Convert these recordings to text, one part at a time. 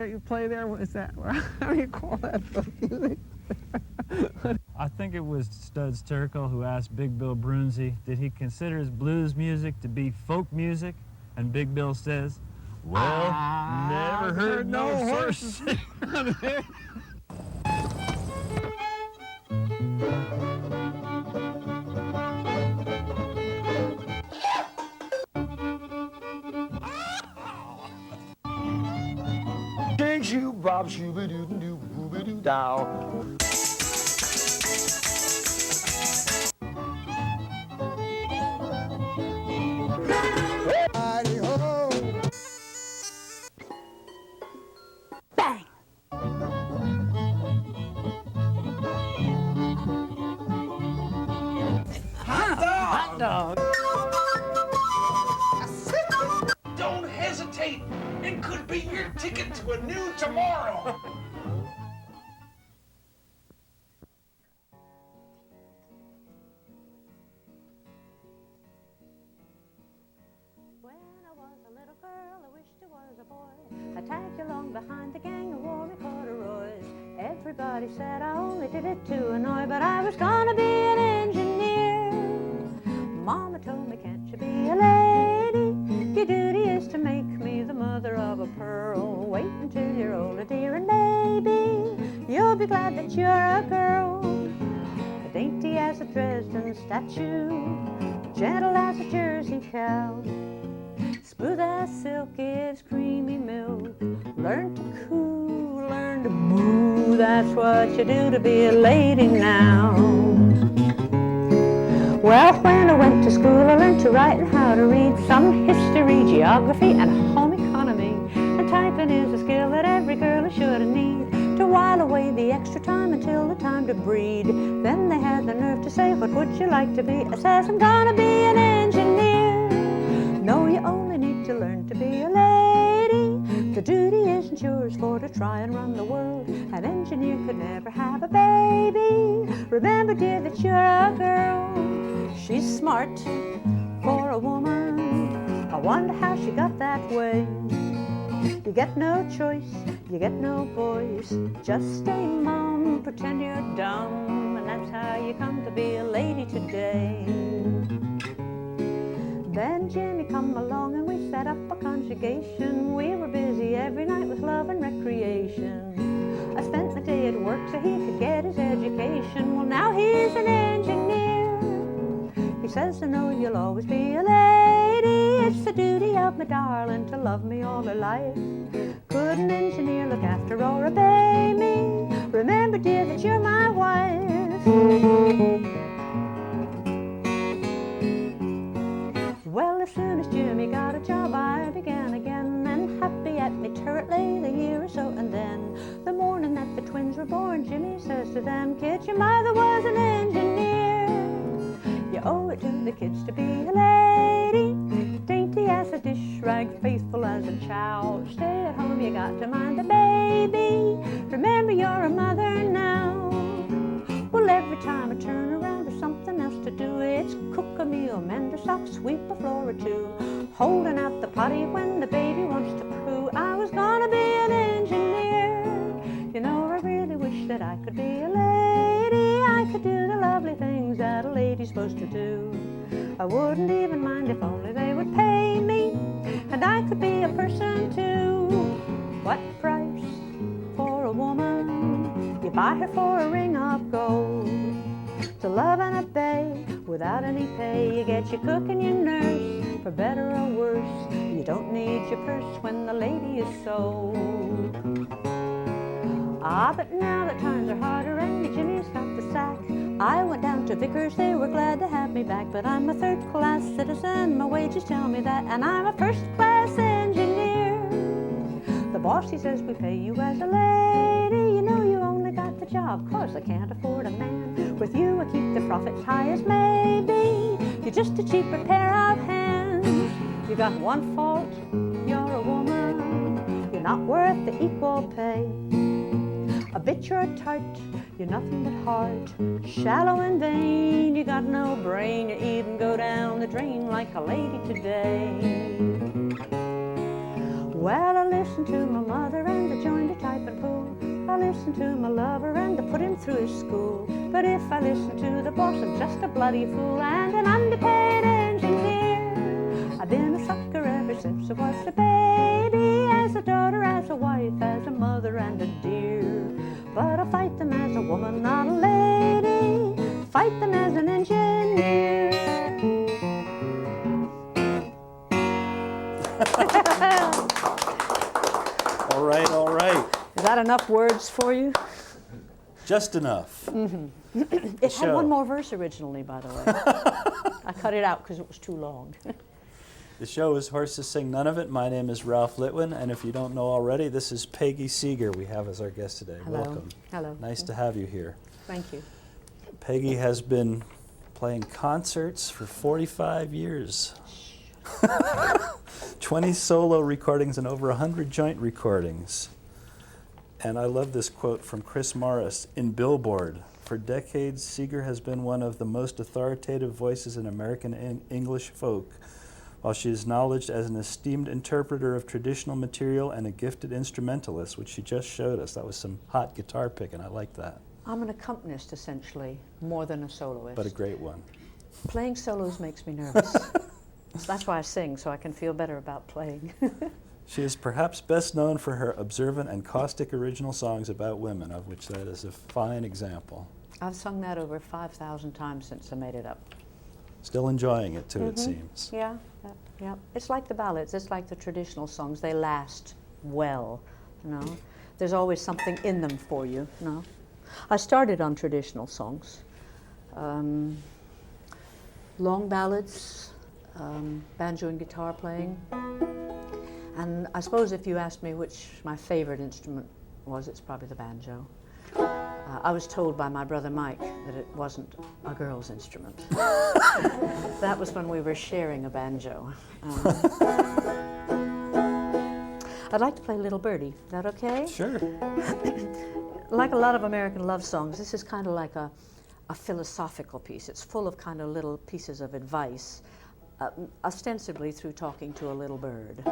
You play there? What is that? How do you call that folk music? I think it was Studs Terkel who asked Big Bill Brunzi, did he consider his blues music to be folk music? And Big Bill says, well, never heard no horse. Shake shoe bob shooby doo doo booby doo dow. Bang! Hot dog! Don't hesitate. It could be your ticket to a new tomorrow. When I was a little girl, I wished I was a boy. I tagged along behind the gang and wore my corduroys. Everybody said I only did it to annoy, but I was gonna be an engineer. Mama told me, can't you be a lady? Your duty is to make me the mother of a pearl. Wait until you're older, dear, and maybe you'll be glad that you're a girl. Dainty as a Dresden statue, gentle as a Jersey cow, smooth as silk gives creamy milk. Learn to coo, learn to moo, that's what you do to be a lady now. Well, when I went to school, I learned to write and how to read, some history, geography, and home economy. And typing is a skill that every girl is sure to need, to while away the extra time until the time to breed. Then they had the nerve to say, what would you like to be? I says, I'm gonna be an engineer. No, you only need to learn to be a lady. The duty isn't yours for to try and run the world. An engineer could never have a baby. Remember, dear, that you're a girl. She's smart for a woman. I wonder how she got that way. You get no choice, you get no voice. Just stay mum, pretend you're dumb, and that's how you come to be a lady today. Then Jimmy come along and we set up a conjugation. We were busy every night with love and recreation. I spent the day at work so he could get his education. Well, now he's an engineer. He says, I know you'll always be a lady. It's the duty of my darling to love me all her life. Could an engineer look after or obey me? Remember, dear, that you're my wife. Well, as soon as Jimmy got a job, I began again, and happy at me turret lay a year or so. And then, the morning that the twins were born, Jimmy says to them, kids, your mother was an engineer. You owe it to the kids to be a lady, dainty as a dish rag, faithful as a chow. Stay at home, you got to mind the baby. Remember, you're a mother now. Well, every time I turn around, there's something else to do. It's cook a meal, mend a sock, sweep a floor or two, holding out the potty when the baby wants to poo. I was gonna be an engineer. You know, I really wish that I could be a lady. I could do the lovely things that a lady's supposed to do. I wouldn't even mind if only they would pay me, and I could be a person too. What price for a woman? You buy her for a ring of gold. To love and obey without any pay. You get your cook and your nurse, for better or worse. You don't need your purse when the lady is sold. Ah, but now that times are harder and your Jimmy's got the sack, I went down to Vickers, they were glad to have me back. But I'm a third-class citizen, my wages tell me that, and I'm a first-class engineer. The boss, he says, we pay you as a lady. You know you only got the job 'cause I can't afford a man. With you I keep the profits high as may be. You're just a cheaper pair of hands. You got one fault, you're a woman. You're not worth the equal pay. A bit you're a tart, you're nothing but heart, shallow and vain. You got no brain, you even go down the drain like a lady today. Well, I listened to my mother and I joined a typing pool. I listened to my lover and I put him through his school. But if I listen to the boss, I'm just a bloody fool and an underpaid engineer. I've been a sucker ever since I was a baby, as a daughter, as a wife, as a mother and a dear. But I fight them as a woman, not a lady. Fight them as an engineer. All right, all right. Is that enough words for you? Just enough. It had one more verse originally, by the way. I cut it out because it was too long. The show is Horses Sing None of It. My name is Ralph Litwin, and if you don't know already, this is Peggy Seeger we have as our guest today. Hello. Welcome. Hello. Nice to have you here. Thank you. Peggy has been playing concerts for 45 years. 20 solo recordings and over 100 joint recordings. And I love this quote from Chris Morris in Billboard. For decades, Seeger has been one of the most authoritative voices in American English folk, while she is acknowledged as an esteemed interpreter of traditional material and a gifted instrumentalist, which she just showed us. That was some hot guitar picking. I like that. I'm an accompanist, essentially, more than a soloist. But a great one. Playing solos makes me nervous. That's why I sing, so I can feel better about playing. She is perhaps best known for her observant and caustic original songs about women, of which that is a fine example. I've sung that over 5,000 times since I made it up. Still enjoying it, too, it seems. Yeah, yeah. It's like the ballads. It's like the traditional songs. They last well, you know. There's always something in them for you, you know. I started on traditional songs. Long ballads, banjo and guitar playing. And I suppose if you asked me which my favorite instrument was, it's probably the banjo. I was told by my brother Mike that it wasn't a girl's instrument. That was when we were sharing a banjo. I'd like to play Little Birdie. Is that okay? Sure. Like a lot of American love songs, this is kind of like a philosophical piece. It's full of kind of little pieces of advice, ostensibly through talking to a little bird.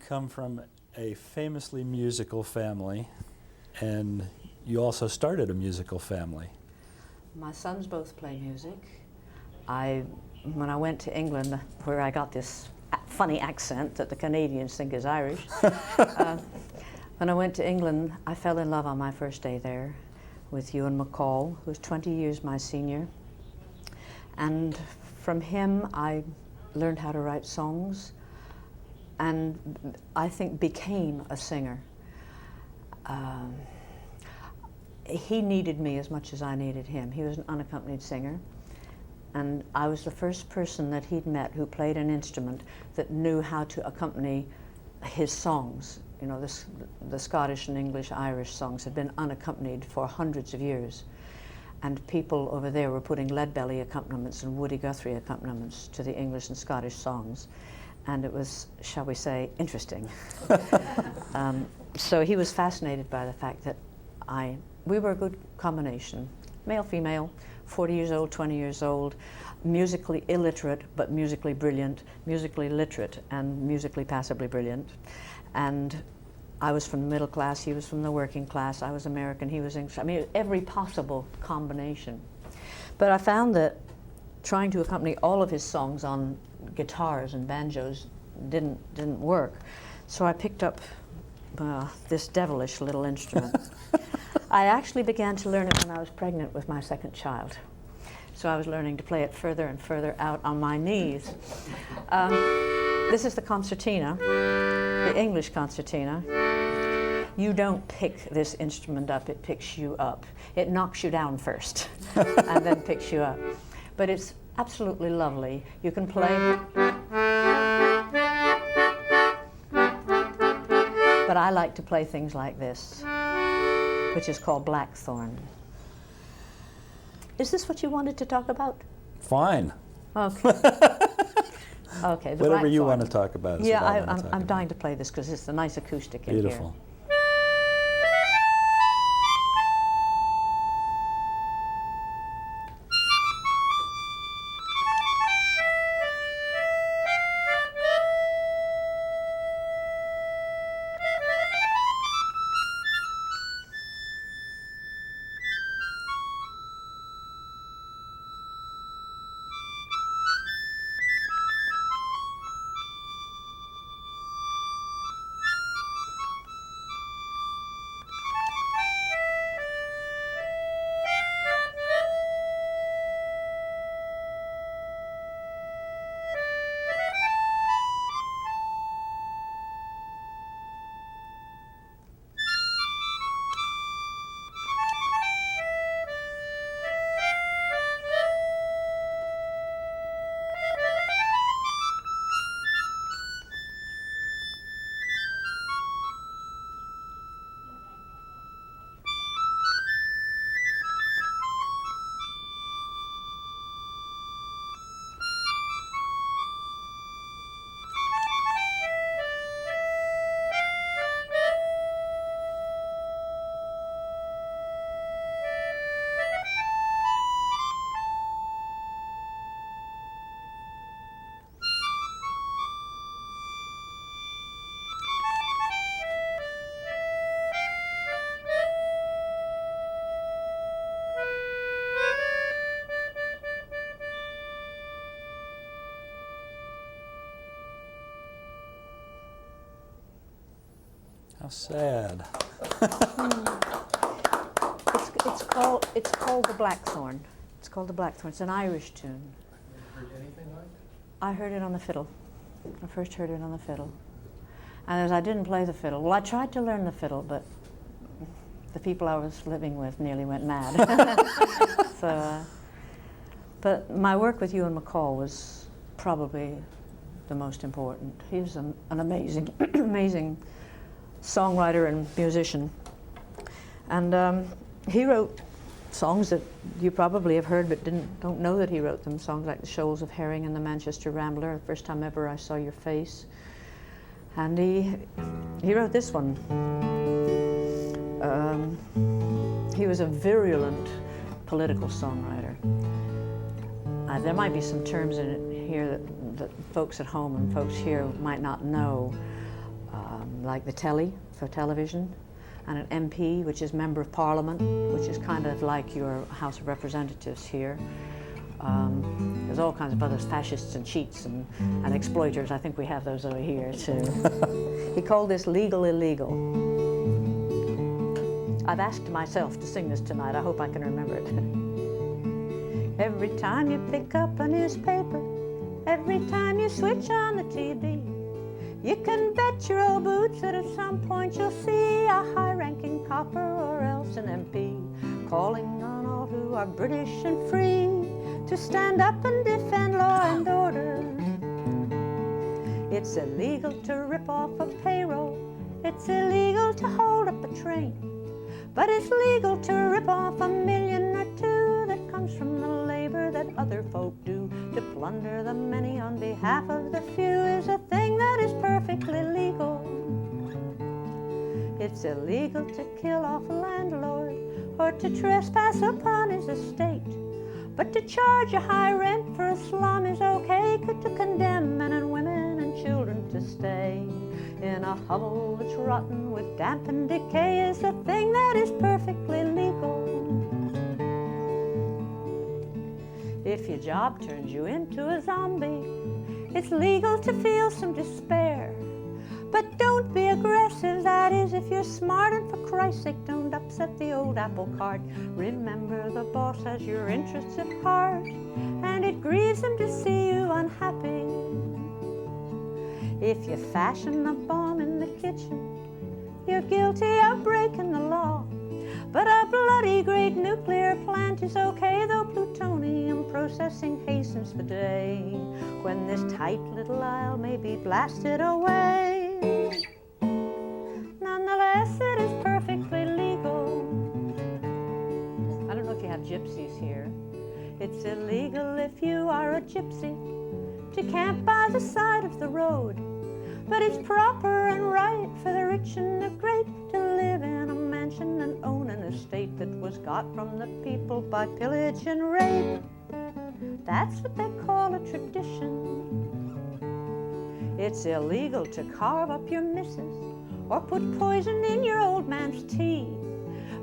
come from a famously musical family, and you also started a musical family. My sons both play music. When I went to England, where I got this funny accent that the Canadians think is Irish, when I went to England, I fell in love on my first day there with Ewan MacColl, who was 20 years my senior. And from him, I learned how to write songs, and I think became a singer. He needed me as much as I needed him. He was an unaccompanied singer, and I was the first person that he'd met who played an instrument that knew how to accompany his songs. You know, the Scottish and English, Irish songs had been unaccompanied for hundreds of years, and people over there were putting Leadbelly accompaniments and Woody Guthrie accompaniments to the English and Scottish songs, and it was, shall we say, interesting. So he was fascinated by the fact that we were a good combination, male, female, 40 years old, 20 years old, musically illiterate, but musically brilliant, musically literate, and musically passably brilliant. And I was from the middle class, he was from the working class, I was American, he was English. I mean, every possible combination. But I found that trying to accompany all of his songs on guitars and banjos didn't work. So I picked up this devilish little instrument. I actually began to learn it when I was pregnant with my second child. So I was learning to play it further and further out on my knees. This is the concertina, the English concertina. You don't pick this instrument up, it picks you up. It knocks you down first and then picks you up. But it's absolutely lovely. You can play. But I like to play things like this, which is called Blackthorn. Is this what you wanted to talk about? Fine. Okay. Okay. Whatever you want to talk about is yeah, what I want to talk about. I'm dying to play this because it's a nice acoustic in here. Beautiful. How sad. It's called the Blackthorn. It's called the Blackthorn. It's an Irish tune. Have you heard anything like it? I heard it on the fiddle. I first heard it on the fiddle. And as I didn't play the fiddle, well, I tried to learn the fiddle, but the people I was living with nearly went mad. But my work with Ewan MacColl was probably the most important. He was an amazing, amazing songwriter and musician. And he wrote songs that you probably have heard but don't know that he wrote them. Songs like The Shoals of Herring and The Manchester Rambler, The First Time Ever I Saw Your Face. And he wrote this one. He was a virulent political songwriter. There might be some terms in it here that folks at home and folks here might not know. like the telly for television, and an MP, which is Member of Parliament, which is kind of like your House of Representatives here. There's all kinds of other fascists and cheats and exploiters. I think we have those over here too. He called this legal illegal. I've asked myself to sing this tonight. I hope I can remember it. Every time you pick up a newspaper, every time you switch on the TV, you can bet your old boots that at some point you'll see a high-ranking copper or else an MP calling on all who are British and free to stand up and defend law and order. It's illegal to rip off a payroll. It's illegal to hold up a train. But it's legal to rip off $1 million or two that comes from the labor that other folk do. To plunder the many on behalf of the few is a thing that is perfectly legal. It's illegal to kill off a landlord or to trespass upon his estate. But to charge a high rent for a slum is okay. To condemn men and women and children to stay in a hovel that's rotten with damp and decay is a thing that is perfectly legal. If your job turns you into a zombie, it's legal to feel some despair. But don't be aggressive, that is, if you're smart, and for Christ's sake, don't upset the old apple cart. Remember, the boss has your interests at heart, and it grieves him to see you unhappy. If you fashion a bomb in the kitchen, you're guilty of breaking the law. But a bloody great nuclear plant is okay, though plutonium processing hastens the day when this tight little isle may be blasted away. Nonetheless, it is perfectly legal. I don't know if you have gypsies here. It's illegal if you are a gypsy to camp by the side of the road. But it's proper and right for the rich and the great to live in a mansion and own an estate that was got from the people by pillage and rape. That's what they call a tradition. It's illegal to carve up your missus or put poison in your old man's tea.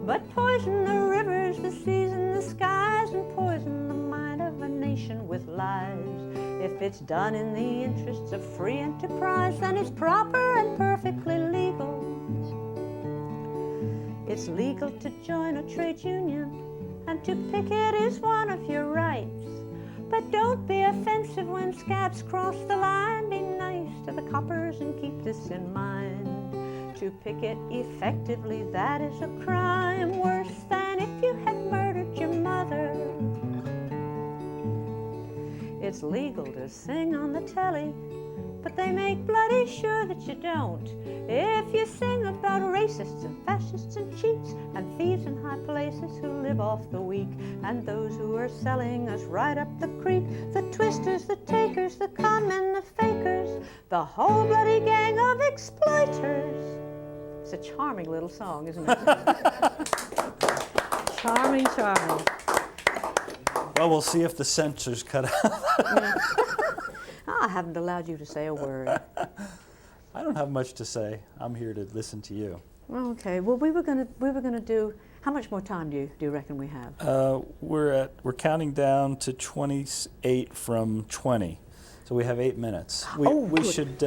But poison the rivers, the seas, and the skies, and poison the mind of a nation with lies. If it's done in the interests of free enterprise, then it's proper and perfectly legal. It's legal to join a trade union, and to picket is one of your rights. But don't be offensive when scabs cross the line. Be nice to the coppers and keep this in mind. To picket effectively, that is a crime worse than if you had murdered your mother. It's legal to sing on the telly, but they make bloody sure that you don't. If you sing about racists and fascists and cheats and thieves in high places who live off the weak, and those who are selling us right up the creek, the twisters, the takers, the conmen, the fakers, the whole bloody gang of exploiters. It's a charming little song, isn't it? Charming, charming. Well, we'll see if the censors cut out. I haven't allowed you to say a word. I don't have much to say. I'm here to listen to you. Okay. Well, we were gonna do. How much more time do you reckon we have? We're counting down to 28 from 20, so we have 8 minutes. We should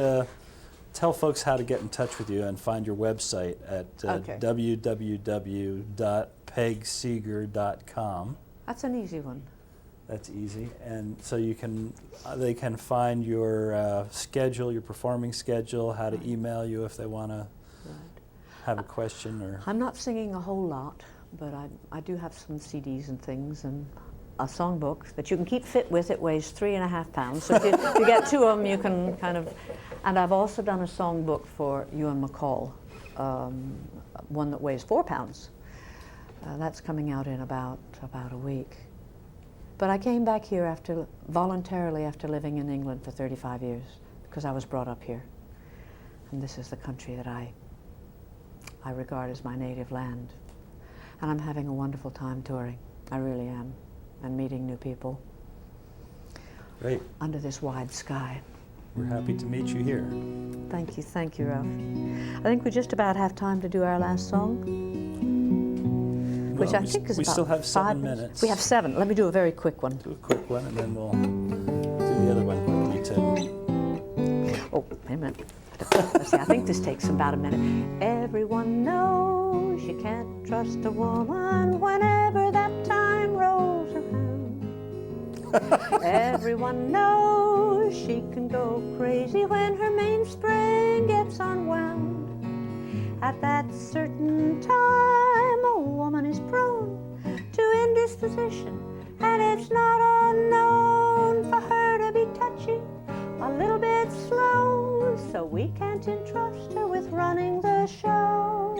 tell folks how to get in touch with you and find your website at www.pegseeger.com. That's an easy one. That's easy, and so they can find your schedule, your performing schedule, how to email you if they want to have a question or. I'm not singing a whole lot, but I do have some CDs and things and a songbook that you can keep fit with. It weighs 3.5 pounds, so if you get 2 of them, you can kind of. And I've also done a songbook for Ewan McCall, one that weighs 4 pounds. That's coming out in about a week. But I came back here voluntarily after living in England for 35 years because I was brought up here. And this is the country that I regard as my native land. And I'm having a wonderful time touring. I really am. And meeting new people. Great. Under this wide sky. we're happy to meet you here. Thank you, Ralph. I think we just about have time to do our last song, which Well, I think is we about still have 7 5 minutes. We have 7. Let me do a very quick one. Do a quick one, and then we'll do the other one quickly too. Oh, wait a minute. Let's see, I think this takes about a minute. Everyone knows you can't trust a woman whenever that time rolls around. Everyone knows she can go crazy when her mainspring gets unwound. At that certain time, a woman is prone to indisposition, and it's not unknown for her to be touchy, a little bit slow, so we can't entrust her with running the show.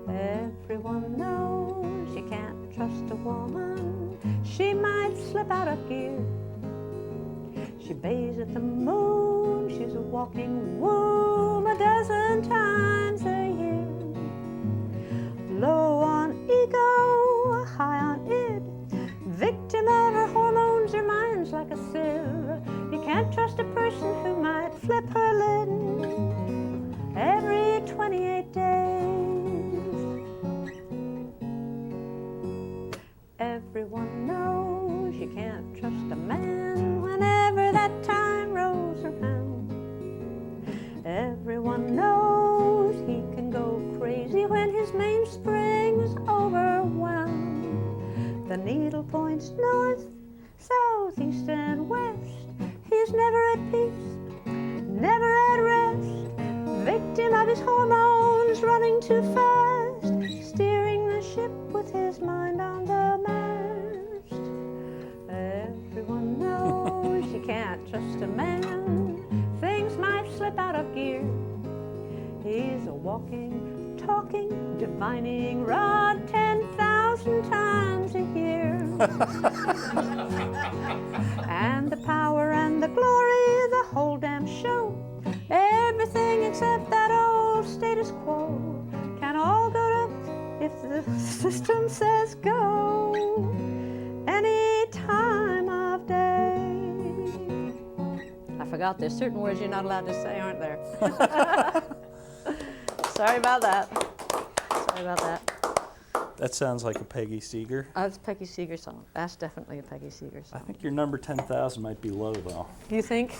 Everyone knows you can't trust a woman. She might slip out of gear. She bathes at the moon. She's a walking womb a dozen times a year. Low on ego, high on id, victim of her hormones, her mind's like a sieve. You can't trust a person who might flip her lid every 28 days. Everyone knows you can't trust a man whenever that time rolls around. Everyone knows he can go crazy when his mainspring's overwhelmed. The needle points north, south, east, and west. He's never at peace, never at rest, victim of his hormones running too fast, steering the ship with his mind on the mast. Everyone knows you can't trust a man. Things might slip out of gear. He's a walking, talking, divining rod 10,000 times a year. And the power and the glory, the whole damn show, everything except that old status quo, can all go to if the system says go, any time of day. I forgot there's certain words you're not allowed to say, aren't there? Sorry about that. Sorry about that. That sounds like a Peggy Seeger. It's a Peggy Seeger song. That's definitely a Peggy Seeger I song. think your number 10,000 might be low, though. You think?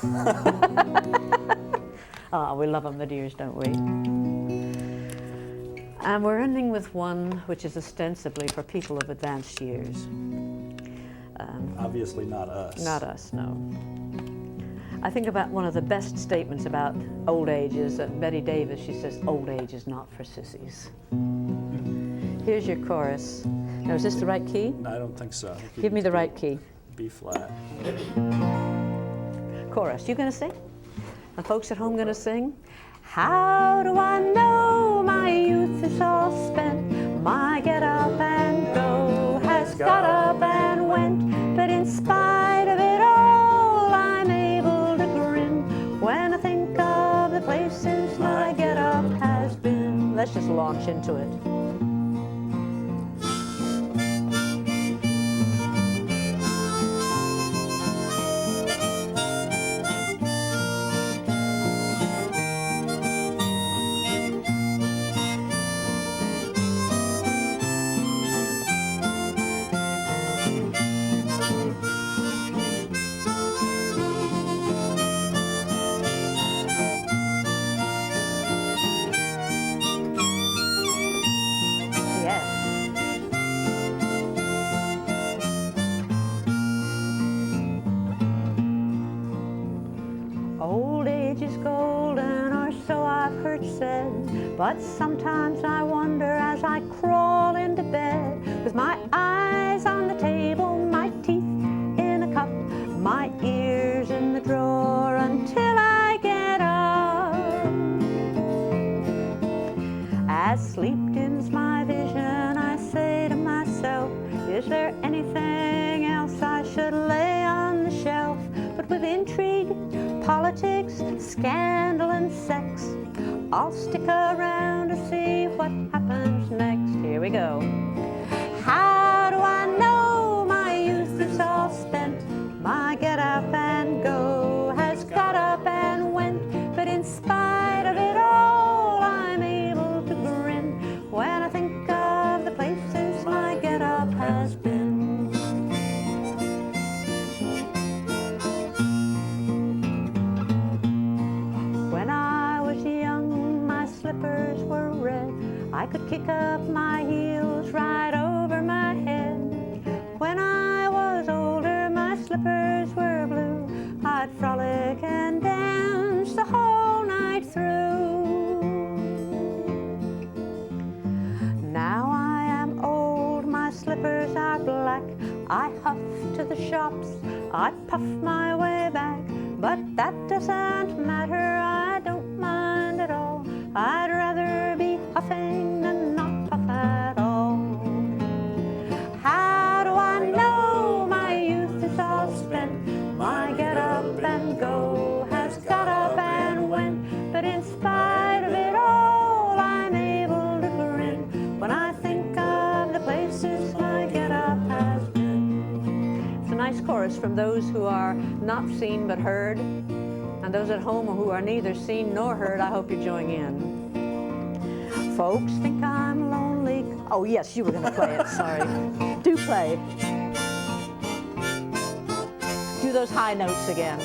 Oh, we love them, the dears, don't we? And we're ending with one which is ostensibly for people of advanced years. Obviously not us. Not us, no. I think about one of the best statements about old age is Betty Davis. She says, "Old age is not for sissies." Here's your chorus. Now, is this the right key? No, I don't think so. I think you Give me need the to right key. B flat. Chorus. You gonna sing? And folks at home gonna sing? How do I know my youth is all spent? My get up and go has got up and went. But in spite of it all, I'm able to grin when I think of the places my get up has been. Let's just launch into it. But sometimes I wonder as I crawl into bed with my eyes on the table, my teeth in a cup, my ears in the drawer until I get up. As sleep dims my vision, I say to myself, is there anything else I should lay on the shelf? But with intrigue, politics, scandal, and sex, I'll stick around to see what happens next. Here we go. How do I know my youth is all spent? My get up and go has got up I could kick up my heels right over my head. When I was older, my slippers were blue. I'd frolic and dance the whole night through. Now I am old, my slippers are black. I huff to the shops, I puff my way back. But that doesn't matter, I don't mind at all. I'd rather be huffing than not huff at all. How do I know my youth is all spent? My get up and go has got up and went. But in spite of it all, I'm able to grin when I think of the places my get up has been. It's a nice chorus from those who are not seen but heard. And those at home who are neither seen nor heard, I hope you join in. Folks think I'm lonely. Oh, yes, you were going to play it, sorry. Do play. Do those high notes again.